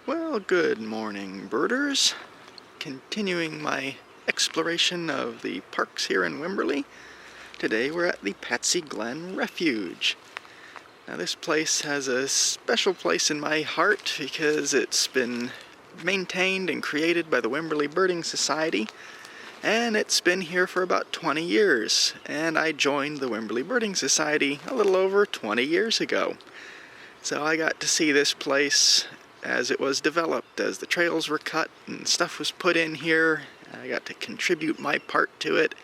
Well, good morning, birders. Continuing my exploration of the parks here in Wimberley. Today we're at the Patsy Glenn Refuge. Now this place has a special place in my heart because it's been maintained and created by the Wimberley Birding Society, and it's been here for about 20 years. And I joined the Wimberley Birding Society a little over 20 years ago. So I got to see this place as it was developed, as the trails were cut and stuff was put in here. I got to contribute my part to it,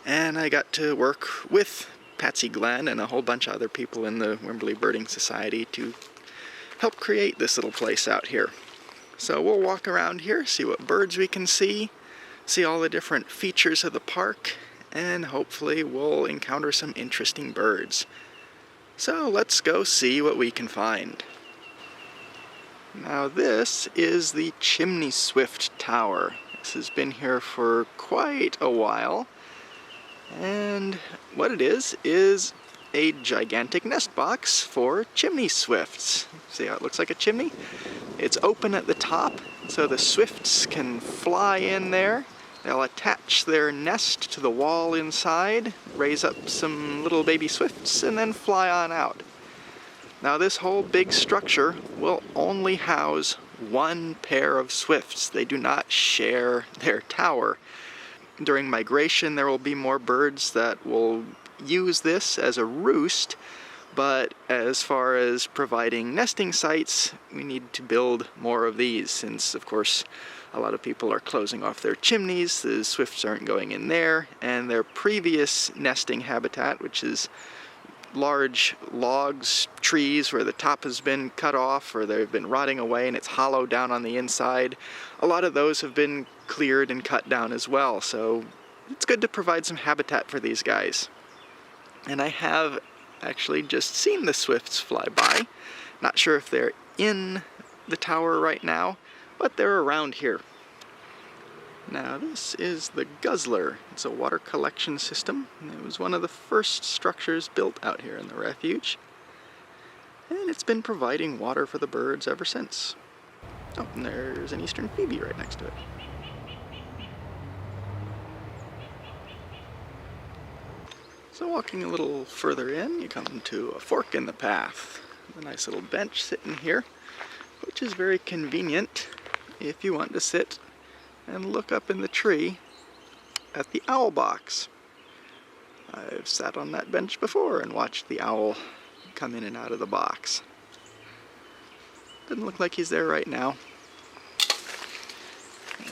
and I got to work with Patsy Glenn and a whole bunch of other people in the Wimberley Birding Society to help create this little place out here. So we'll walk around here, see what birds we can see all the different features of the park, and hopefully we'll encounter some interesting birds. So let's go see what we can find. Now this is the Chimney Swift Tower. This has been here for quite a while, and what it is a gigantic nest box for chimney swifts. See how it looks like a chimney? It's open at the top, so the swifts can fly in there. They'll attach their nest to the wall inside, raise up some little baby swifts, and then fly on out. Now this whole big structure will only house one pair of swifts. They do not share their tower. During migration there will be more birds that will use this as a roost, but as far as providing nesting sites, we need to build more of these, since of course a lot of people are closing off their chimneys. The swifts aren't going in there, and their previous nesting habitat, which is large logs, trees where the top has been cut off or they've been rotting away and it's hollow down on the inside, a lot of those have been cleared and cut down as well. So it's good to provide some habitat for these guys. And I have actually just seen the swifts fly by. Not sure if they're in the tower right now, but they're around here. Now this is the Guzzler. It's a water collection system. It was one of the first structures built out here in the refuge, and it's been providing water for the birds ever since. Oh, and there's an eastern phoebe right next to it. So walking a little further in, you come to a fork in the path. A nice little bench sitting here, which is very convenient if you want to sit and look up in the tree at the owl box. I've sat on that bench before and watched the owl come in and out of the box. Doesn't look like he's there right now.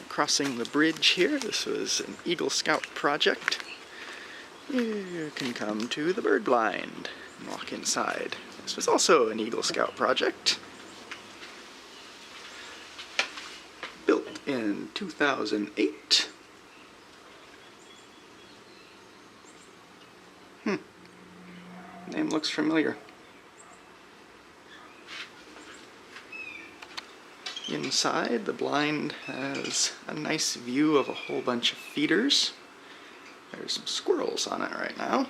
Crossing the bridge here, this was an Eagle Scout project. You can come to the bird blind and walk inside. This was also an Eagle Scout project. Built in 2008. Name looks familiar. Inside, the blind has a nice view of a whole bunch of feeders. There's some squirrels on it right now.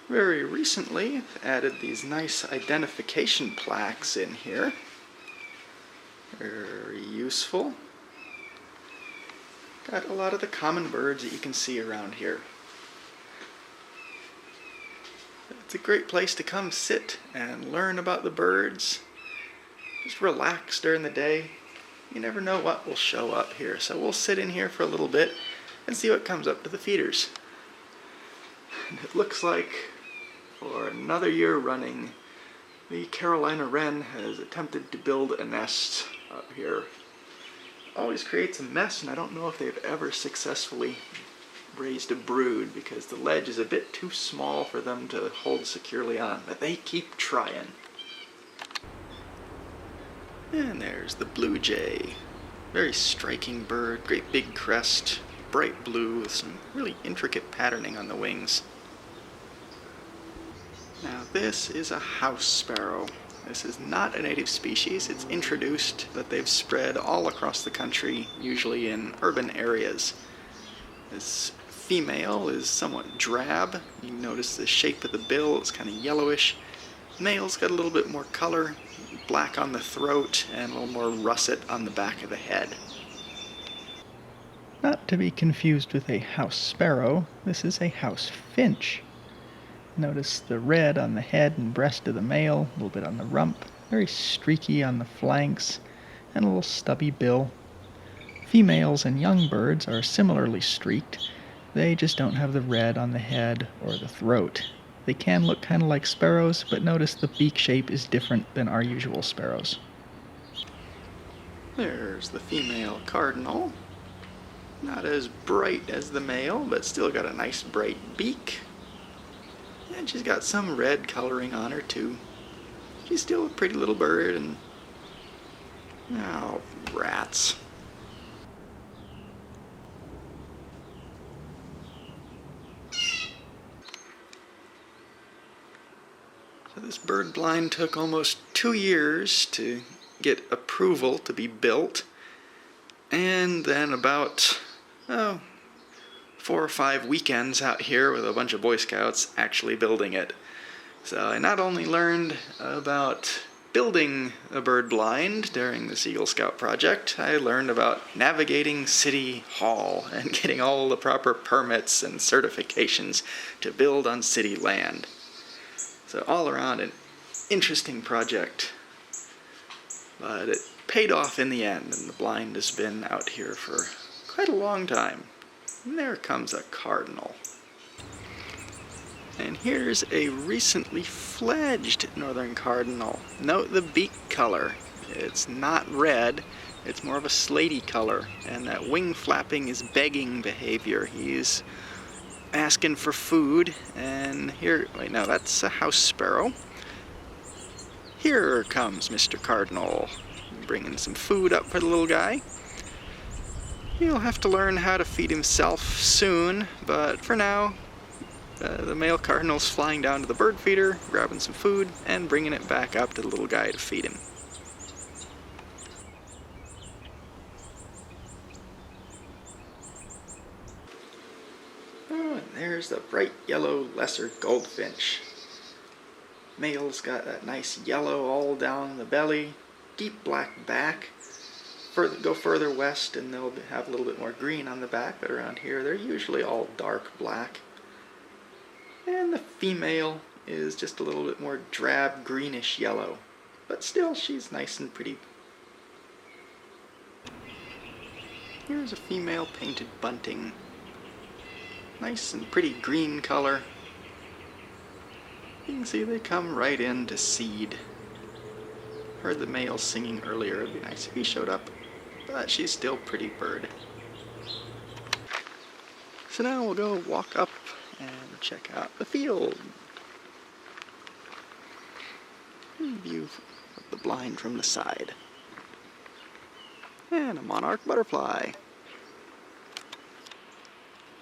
Very recently, I've added these nice identification plaques in here. Very useful. Got a lot of the common birds that you can see around here. It's a great place to come sit and learn about the birds. Just relax during the day. You never know what will show up here, so we'll sit in here for a little bit and see what comes up to the feeders. And it looks like for another year running, the Carolina wren has attempted to build a nest up here. Always creates a mess, and I don't know if they've ever successfully raised a brood because the ledge is a bit too small for them to hold securely on, but they keep trying. And there's the blue jay. Very striking bird, great big crest, bright blue with some really intricate patterning on the wings. Now this is a house sparrow. This is not a native species. It's introduced, but they've spread all across the country, usually in urban areas. This female is somewhat drab. You notice the shape of the bill, it's kind of yellowish. Male's got a little bit more color. black on the throat and a little more russet on the back of the head. Not to be confused with a house sparrow, this is a house finch. Notice the red on the head and breast of the male, a little bit on the rump, very streaky on the flanks, and a little stubby bill. Females and young birds are similarly streaked. They just don't have the red on the head or the throat. They can look kind of like sparrows, but notice the beak shape is different than our usual sparrows. There's the female cardinal. Not as bright as the male, but still got a nice bright beak. And she's got some red coloring on her too. She's still a pretty little bird, and oh, rats. So this bird blind took almost 2 years to get approval to be built, and then about 4 or 5 weekends out here with a bunch of Boy Scouts actually building it. So I not only learned about building a bird blind during the Eagle Scout project, I learned about navigating City Hall and getting all the proper permits and certifications to build on city land. So all around an interesting project, but it paid off in the end, and the blind has been out here for quite a long time. And there comes a cardinal. And here's a recently fledged northern cardinal. Note the beak color. It's not red, it's more of a slaty color, and that wing flapping is begging behavior. He's asking for food, and here, wait, no, that's a house sparrow. Here comes Mr. Cardinal, bringing some food up for the little guy. He'll have to learn how to feed himself soon, but for now, the male cardinal's flying down to the bird feeder, grabbing some food, and bringing it back up to the little guy to feed him. Oh, and there's the bright yellow lesser goldfinch. Male's got that nice yellow all down the belly, deep black back. Go further west and they'll have a little bit more green on the back, but around here they're usually all dark black. And the female is just a little bit more drab greenish yellow, but still she's nice and pretty. Here's a female painted bunting. Nice and pretty green color. You can see they come right in to seed. Heard the male singing earlier. It'd be nice if he showed up, but she's still a pretty bird. So now we'll go walk up and check out the field. View of the blind from the side. And a monarch butterfly.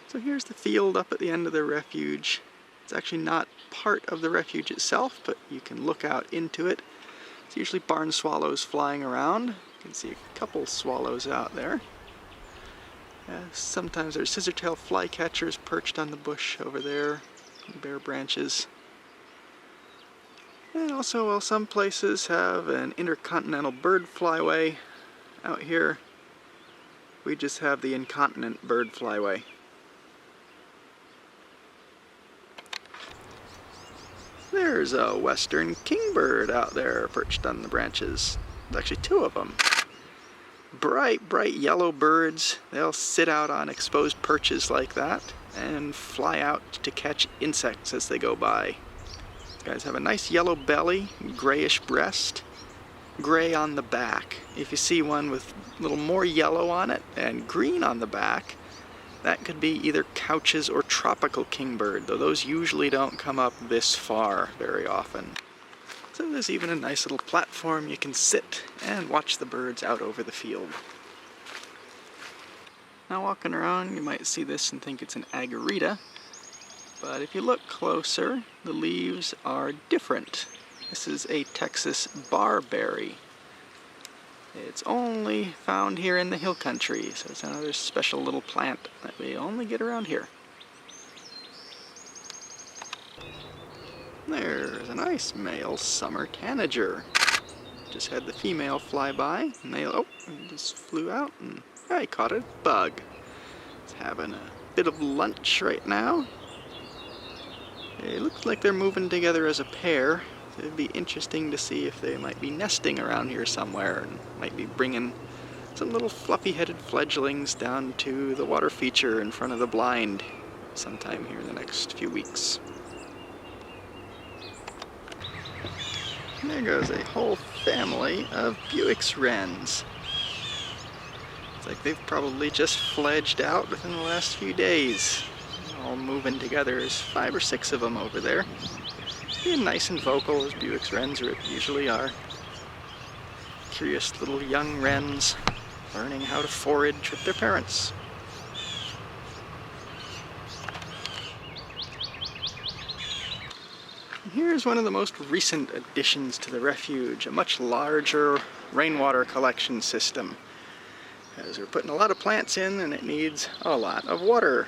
So here's the field up at the end of the refuge. It's actually not part of the refuge itself, but you can look out into it. It's usually barn swallows flying around. You can see a couple swallows out there. Sometimes there's scissor-tail flycatchers perched on the bush over there, bare branches. And also, well, some places have an intercontinental bird flyway. Out here, we just have the incontinent bird flyway. There's a western kingbird out there perched on the branches. There's actually 2 of them. Bright yellow birds. They'll sit out on exposed perches like that and fly out to catch insects as they go by. These guys have a nice yellow belly, grayish breast, gray on the back. If you see one with a little more yellow on it and green on the back, that could be either Couch's or tropical kingbird, though those usually don't come up this far very often. So there's even a nice little platform you can sit and watch the birds out over the field. Now walking around, you might see this and think it's an agarita, but if you look closer, the leaves are different. This is a Texas barberry. It's only found here in the hill country, so it's another special little plant that we only get around here. There's a nice male summer tanager. Just had the female fly by, and he just flew out, and I caught a bug. It's having a bit of lunch right now. It looks like they're moving together as a pair. It'd be interesting to see if they might be nesting around here somewhere, and might be bringing some little fluffy-headed fledglings down to the water feature in front of the blind sometime here in the next few weeks. And there goes a whole family of Bullocks wrens. It's like they've probably just fledged out within the last few days. All moving together. There's 5 or 6 of them over there. Being nice and vocal as Bullocks wrens usually are. Curious little young wrens learning how to forage with their parents. And here's one of the most recent additions to the refuge, a much larger rainwater collection system. As we're putting a lot of plants in, and it needs a lot of water.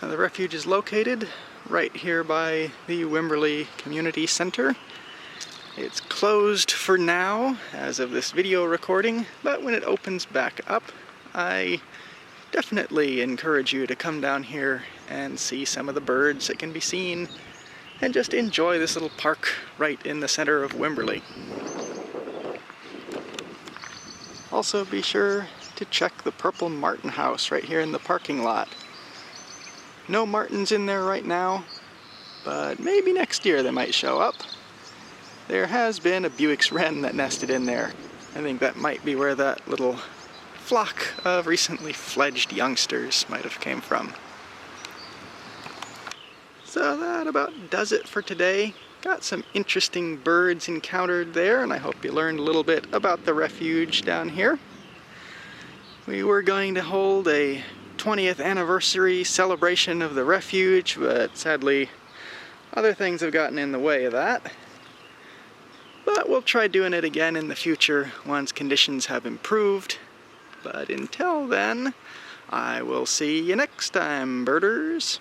Now, the refuge is located right here by the Wimberley Community Center. It's closed for now as of this video recording, but when it opens back up, I definitely encourage you to come down here and see some of the birds that can be seen and just enjoy this little park right in the center of Wimberley. Also be sure to check the purple martin house right here in the parking lot. No martins in there right now, but maybe next year they might show up. There has been a Bullocks wren that nested in there. I think that might be where that little flock of recently fledged youngsters might have came from. So that about does it for today. Got some interesting birds encountered there, and I hope you learned a little bit about the refuge down here. We were going to hold a 20th anniversary celebration of the refuge, but sadly other things have gotten in the way of that. But we'll try doing it again in the future once conditions have improved. But until then, I will see you next time, birders.